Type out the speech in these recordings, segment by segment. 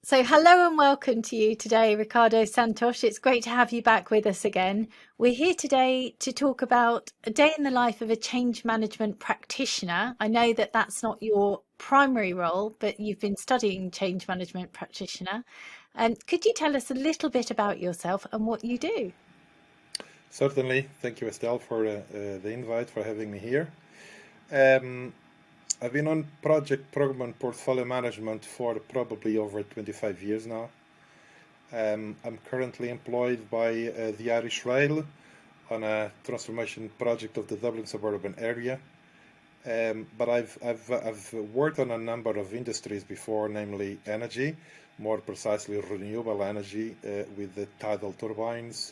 So hello and welcome to you today, Ricardo Santos. It's great to have you back with us again. We're here today to talk about a day in the life of a change management practitioner. I know that that's not your primary role, but you've been studying change management practitioner. Could you tell us a little bit about yourself and what you do? Certainly. Thank you, Estelle, for the invite, for having me here. I've been on project, program, and portfolio management for probably over 25 years now. I'm currently employed by the Irish Rail on a transformation project of the Dublin suburban area. But I've worked on a number of industries before, namely energy, more precisely renewable energy with the tidal turbines.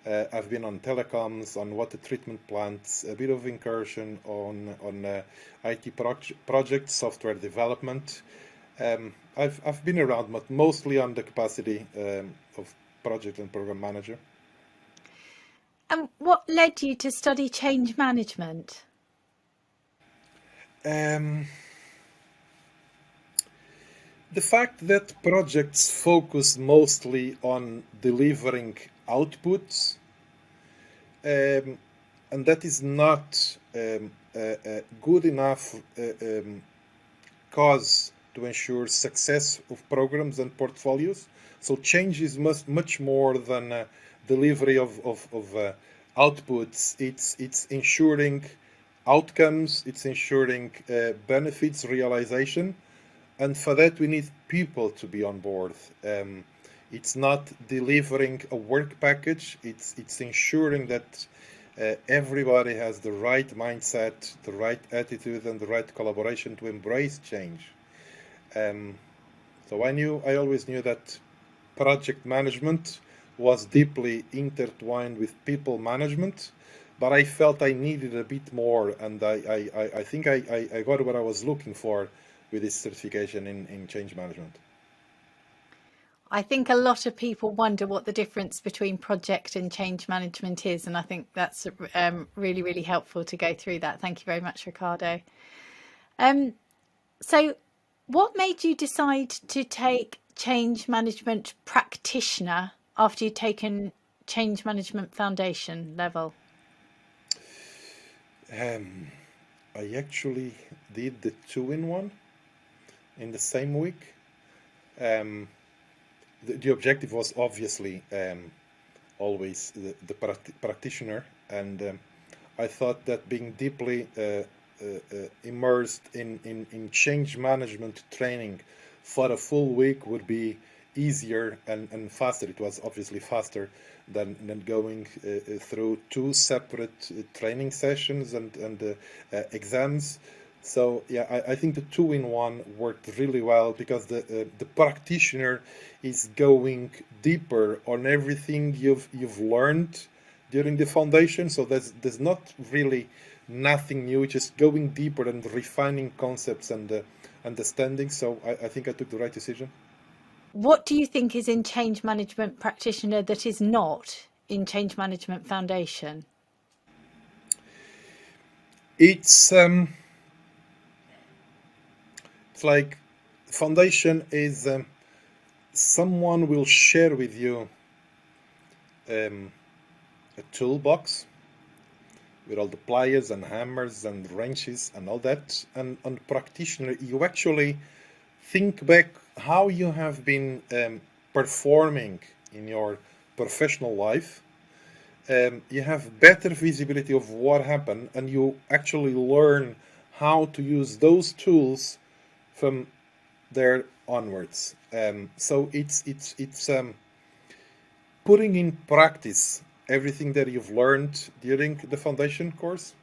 I've been on telecoms, on water treatment plants, a bit of incursion on IT projects, software development. I've been around, but mostly on the capacity of project and program manager. And what led you to study change management? The fact that projects focus mostly on delivering outputs, and that is not good enough cause to ensure success of programs and portfolios. So change is much more than delivery of outputs. It's ensuring outcomes, it's ensuring benefits realization, and for that we need people to be on board. It's not delivering a work package, it's ensuring that everybody has the right mindset, the right attitude, and the right collaboration to embrace change. So I always knew that project management was deeply intertwined with people management, but I felt I needed a bit more, and I think I got what I was looking for with this certification in change management. I think a lot of people wonder what the difference between project and change management is, and I think that's really, really helpful to go through that. Thank you very much, Ricardo. So what made you decide to take change management practitioner after you'd taken change management foundation level? I actually did the two-in-one in the same week. The objective was obviously always the practitioner, and I thought that being deeply immersed in change management training for a full week would be easier and faster. It was obviously faster than going through two separate training sessions and exams. So yeah, I think the two-in-one worked really well because the practitioner is going deeper on everything you've learned during the foundation. So there's not really nothing new, just going deeper and refining concepts and understanding. So I think I took the right decision. What do you think is in change management practitioner that is not in change management foundation? It's like foundation is someone will share with you a toolbox with all the pliers and hammers and wrenches and all that, and on practitioner you actually think back how you have been performing in your professional life. You have better visibility of what happened, and you actually learn how to use those tools from there onwards. So it's putting in practice everything that you've learned during the foundation course.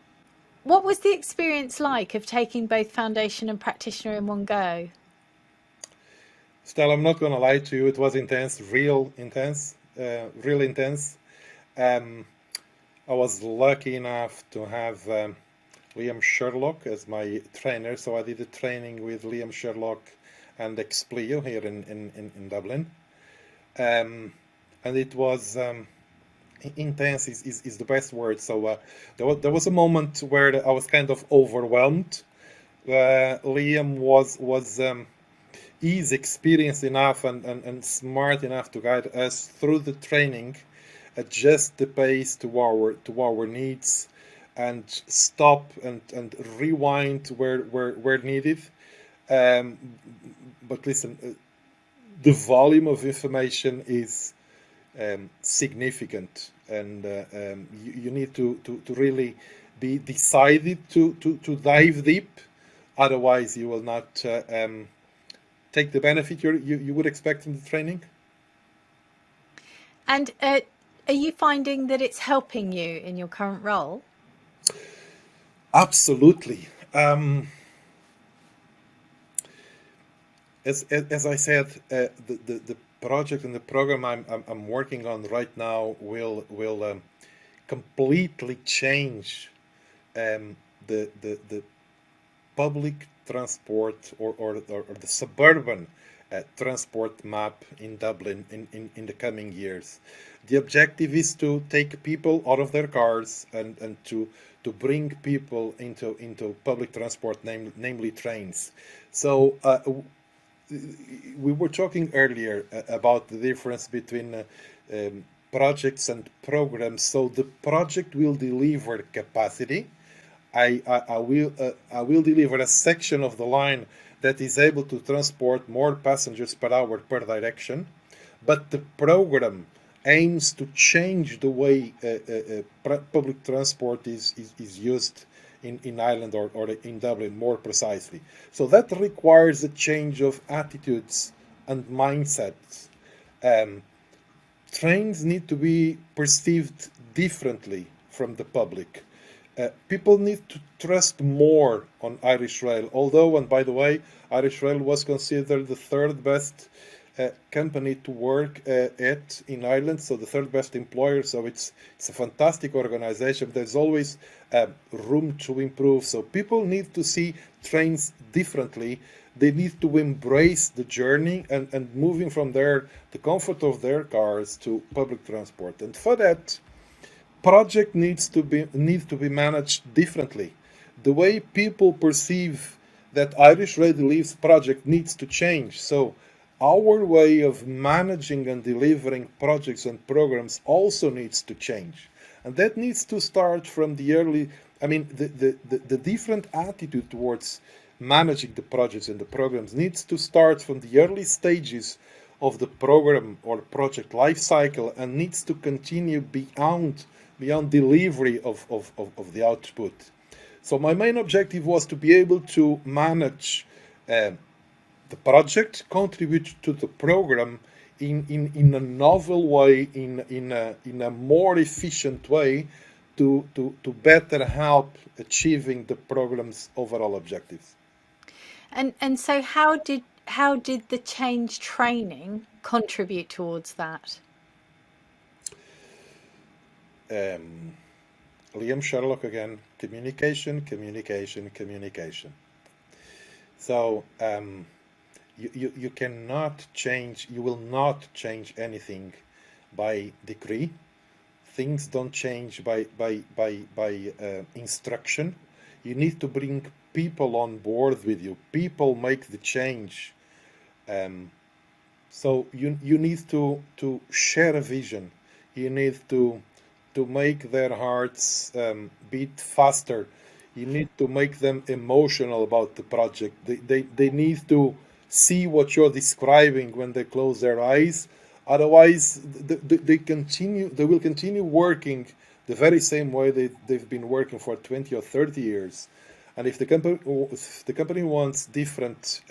What was the experience like of taking both foundation and practitioner in one go? Stella, I'm not going to lie to you, it was intense, real intense, real intense. I was lucky enough to have Liam Sherlock as my trainer, so I did a training with Liam Sherlock and Explio here in Dublin. And it was intense is the best word. So there was a moment where I was kind of overwhelmed. Liam was is experienced enough and smart enough to guide us through the training, adjust the pace to our needs, and stop and rewind where needed. Um, but listen, the volume of information is significant, and you need to really be decided to dive deep. Otherwise, you will not take the benefit you would expect in the training. And are you finding that it's helping you in your current role? Absolutely. As I said, the project and the program I'm working on right now will completely change the public transport or the suburban transport map in Dublin in the coming years. The objective is to take people out of their cars and to bring people into public transport, namely trains. So we were talking earlier about the difference between projects and programs. So the project will deliver capacity. I will deliver a section of the line that is able to transport more passengers per hour per direction, but the program aims to change the way public transport is used in Ireland or in Dublin more precisely. So that requires a change of attitudes and mindsets. Um, Trains need to be perceived differently from the public. People need to trust more on Irish Rail, although, and by the way, Irish Rail was considered the third best company to work at in Ireland, so the third best employer. So it's a fantastic organization. There's always room to improve. So people need to see trains differently. They need to embrace the journey and moving from there, the comfort of their cars to public transport. And for that, project needs to be managed differently. The way people perceive that Irish Radio Leaves project needs to change. So our way of managing and delivering projects and programs also needs to change. And that needs to start from the early, I mean, the different attitude towards managing the projects and the programs needs to start from the early stages of the program or project life cycle and needs to continue beyond delivery of the output. So my main objective was to be able to manage the project, contribute to the program in a novel way, in a more efficient way to better help achieving the program's overall objectives. And so how did the change training contribute towards that? Liam Sherlock again, communication, communication, communication. So you cannot change, you will not change anything by decree. Things don't change by instruction. You need to bring people on board with you. People make the change. So you need to share a vision. You need to make their hearts beat faster. You need to make them emotional about the project. They need to see what you're describing when they close their eyes. Otherwise, they will continue working the very same way they've been working for 20 or 30 years. And if the company wants different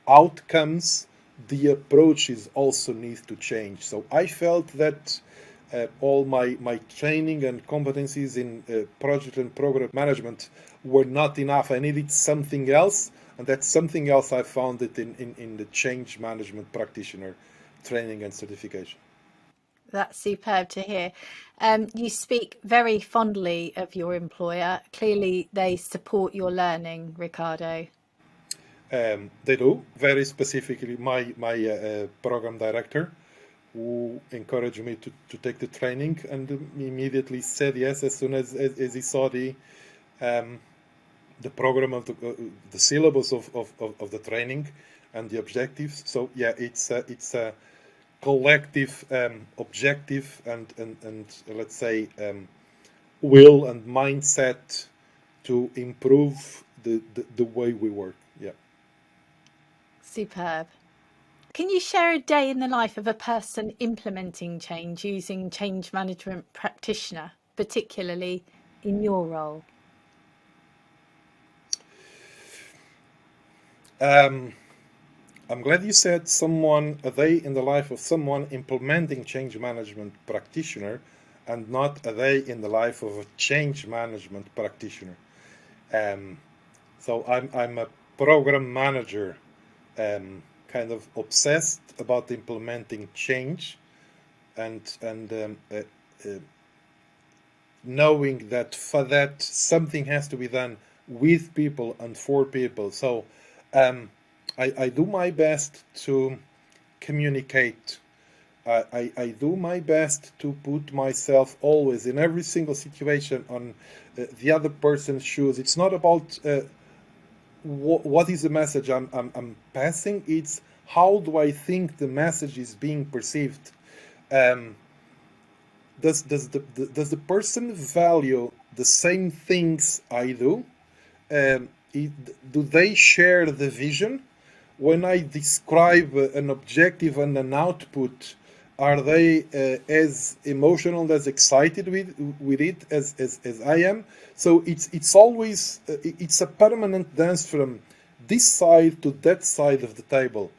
outcomes, the approaches also need to change. So I felt that all my training and competencies in project and program management were not enough. I needed something else, and that something else I found it in the Change Management Practitioner training and certification. That's superb to hear. You speak very fondly of your employer. Clearly, they support your learning, Ricardo. They do, very specifically my program director, who encouraged me to take the training and immediately said yes as soon as he saw the program of the syllabus of the training. and the objectives. So yeah, it's a collective objective and let's say will and mindset to improve the way we work. Yeah. Superb. Can you share a day in the life of a person implementing change using change management practitioner, particularly in your role? I'm glad you said a day in the life of someone implementing change management practitioner and not a day in the life of a change management practitioner. Um, so I'm a program manager, kind of obsessed about implementing change and knowing that for that something has to be done with people and for people. So um, I do my best to communicate. I do my best to put myself always in every single situation on the other person's shoes. It's not about what is the message I'm passing. It's how do I think the message is being perceived. Um, does the person value the same things I do? Do they share the vision? When I describe an objective and an output, are they as emotional and as excited with it as I am? So it's always it's a permanent dance from this side to that side of the table,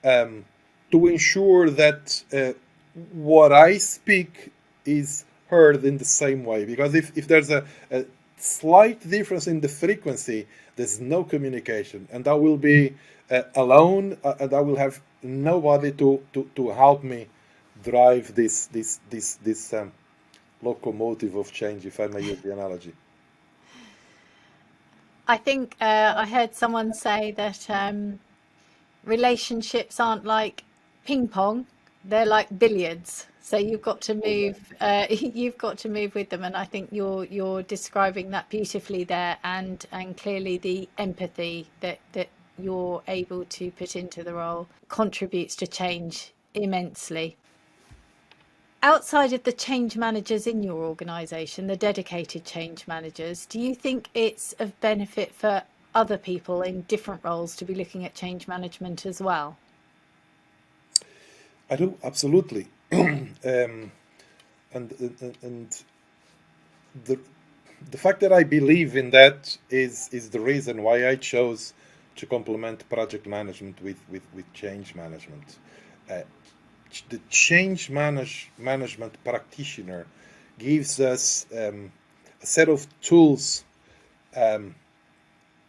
um, to ensure that what I speak is heard in the same way. Because if there's a slight difference in the frequency, there's no communication, and I will be alone, and I will have nobody to help me drive this locomotive of change, if I may use the analogy. I think I heard someone say that relationships aren't like ping pong, they're like billiards. So you've got to move, you've got to move with them, and I think you're describing that beautifully there, and clearly the empathy that you're able to put into the role contributes to change immensely. Outside of the change managers in your organisation, the dedicated change managers, do you think it's of benefit for other people in different roles to be looking at change management as well? I do absolutely, and the the fact that I believe in that is the reason why I chose to complement project management with change management. Uh, the management practitioner gives us a set of tools, um,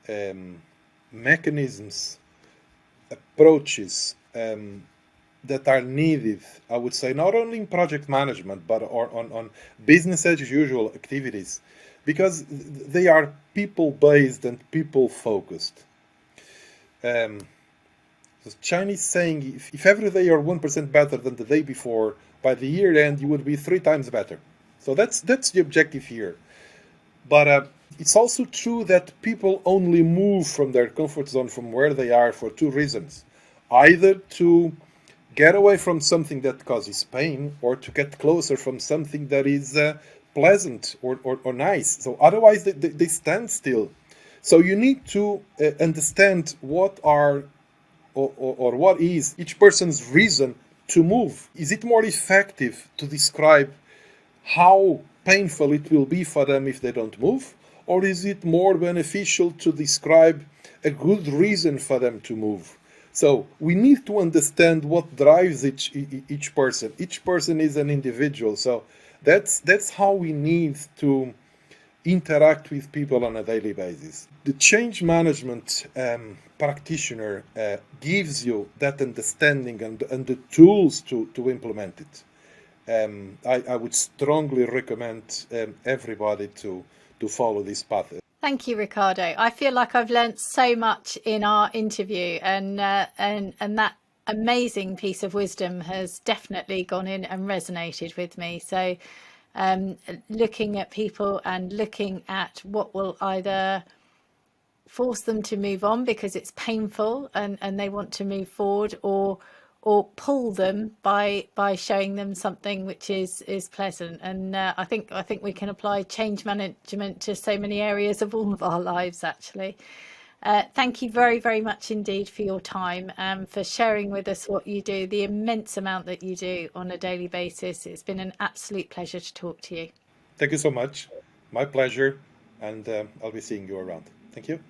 um, mechanisms, approaches that are needed, I would say, not only in project management, but on business as usual activities, because they are people based and people focused. Um, the Chinese saying, if every day you're 1% better than the day before, by the year end, you would be 3 times better. So that's the objective here. But it's also true that people only move from their comfort zone from where they are for two reasons: either to get away from something that causes pain, or to get closer from something that is pleasant or nice. So otherwise, they stand still. So you need to understand what are or what is each person's reason to move. Is it more effective to describe how painful it will be for them if they don't move? Or is it more beneficial to describe a good reason for them to move? So we need to understand what drives each person. Each person is an individual. So that's how we need to interact with people on a daily basis. The change management practitioner gives you that understanding and the tools to implement it. I would strongly recommend everybody to follow this path. Thank you, Ricardo. I feel like I've learnt so much in our interview, and that amazing piece of wisdom has definitely gone in and resonated with me. So, looking at people and looking at what will either force them to move on because it's painful and they want to move forward, or pull them by showing them something which is pleasant. And I think we can apply change management to so many areas of all of our lives, actually. Thank you very, very much indeed for your time and for sharing with us what you do, the immense amount that you do on a daily basis. It's been an absolute pleasure to talk to you. Thank you so much. My pleasure, and I'll be seeing you around. Thank you.